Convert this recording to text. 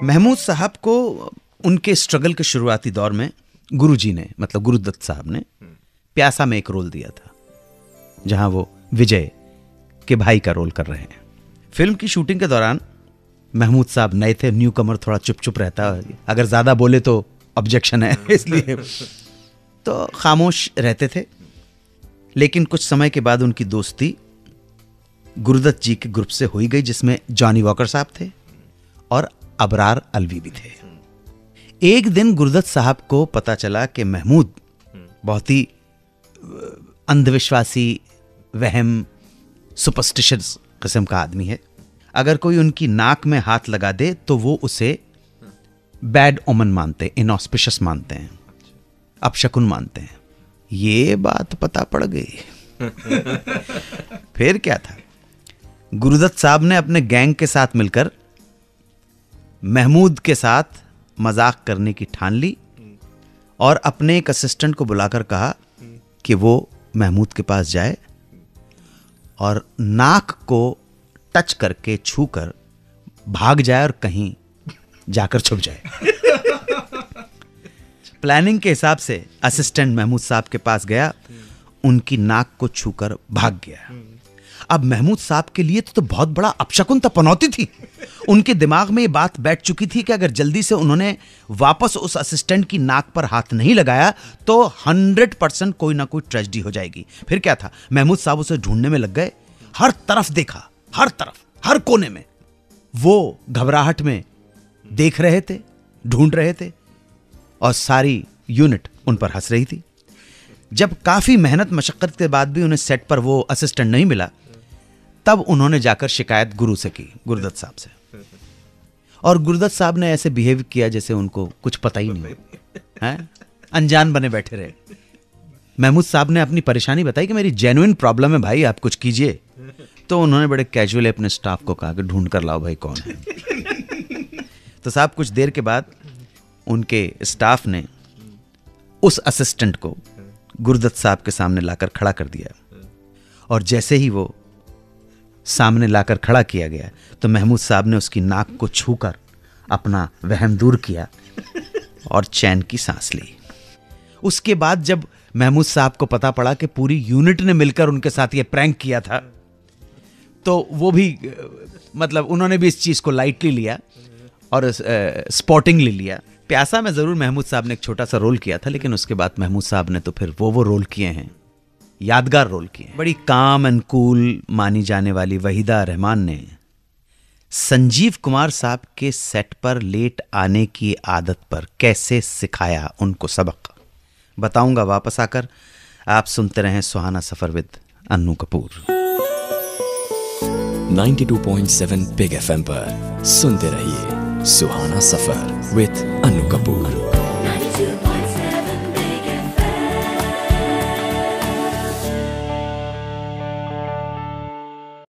महमूद साहब को उनके स्ट्रगल के शुरुआती दौर में गुरुजी ने, मतलब गुरुदत्त साहब ने प्यासा में एक रोल दिया था, जहां वो विजय के भाई का रोल कर रहे हैं। फिल्म की शूटिंग के दौरान महमूद साहब नए थे, न्यू कमर, थोड़ा चुप चुप रहता, अगर ज्यादा बोले तो ऑब्जेक्शन है, इसलिए तो खामोश रहते थे। लेकिन कुछ समय के बाद उनकी दोस्ती गुरुदत्त जी के ग्रुप से हुई गई, जिसमें जॉनी वॉकर साहब थे और अबरार अलवी भी थे। एक दिन गुरुदत्त साहब को पता चला कि महमूद बहुत ही अंधविश्वासी, वहम, सुपरस्टिशियस किस्म का आदमी है। अगर कोई उनकी नाक में हाथ लगा दे तो वो उसे बैड ओमन मानते, इनऑस्पिशियस मानते हैं, अपशकुन मानते हैं। ये बात पता पड़ गई। फिर क्या था, गुरुदत्त साहब ने अपने गैंग के साथ मिलकर महमूद के साथ मजाक करने की ठान ली और अपने एक असिस्टेंट को बुलाकर कहा कि वो महमूद के पास जाए और नाक को टच करके, छूकर भाग जाए और कहीं जाकर छुप जाए। प्लानिंग के हिसाब से असिस्टेंट महमूद साहब के पास गया, उनकी नाक को छूकर भाग गया। अब महमूद साहब के लिए तो बहुत बड़ा अपशकुन था, पनौती थी। उनके दिमाग में ये बात बैठ चुकी थी कि अगर जल्दी से उन्होंने वापस उस असिस्टेंट की नाक पर हाथ नहीं लगाया तो 100% कोई ना कोई ट्रेजेडी हो जाएगी। फिर क्या था, महमूद साहब उसे ढूंढने में लग गए। हर तरफ देखा, हर तरफ, हर कोने में। वो घबराहट में देख रहे थे, ढूंढ रहे थे, और सारी यूनिट उन पर हंस रही थी। जब काफी मेहनत मशक्कत के बाद भी उन्हें सेट पर वो असिस्टेंट नहीं मिला, तब उन्होंने जाकर शिकायत गुरु से की, गुरुदत्त साहब से। और गुरुदत्त साहब ने ऐसे बिहेव किया जैसे उनको कुछ पता ही नहीं है, अनजान बने बैठे रहे। महमूद साहब ने अपनी परेशानी बताई कि मेरी जेन्युइन प्रॉब्लम है भाई, आप कुछ कीजिए। तो उन्होंने बड़े कैजुअली अपने स्टाफ को कहा कि ढूंढ कर लाओ भाई कौन है। तो साहब कुछ देर के बाद उनके स्टाफ ने उस असिस्टेंट को गुरुदत्त साहब के सामने लाकर खड़ा कर दिया, और जैसे ही वो सामने लाकर खड़ा किया गया तो महमूद साहब ने उसकी नाक को छूकर अपना वहम दूर किया और चैन की सांस ली। उसके बाद जब महमूद साहब को पता पड़ा कि पूरी यूनिट ने मिलकर उनके साथ ये प्रैंक किया था, तो वो भी, मतलब उन्होंने भी इस चीज को लाइटली लिया और स्पॉटिंगली लिया। प्यासा में जरूर महमूद साहब ने एक छोटा सा रोल किया था, लेकिन उसके बाद महमूद साहब ने तो फिर वो रोल किए हैं, यादगार रोल किए हैं। बड़ी काम एंड कूल मानी जाने वाली वहीदा रहमान ने संजीव कुमार साहब के सेट पर लेट आने की आदत पर कैसे सिखाया उनको सबक, बताऊंगा वापस आकर। आप सुनते रहें Suhana Safar with Annu Kapoor. 92.7 big FM पर सुनते रहिए सुहाना सफर विद अन्नू कपूर।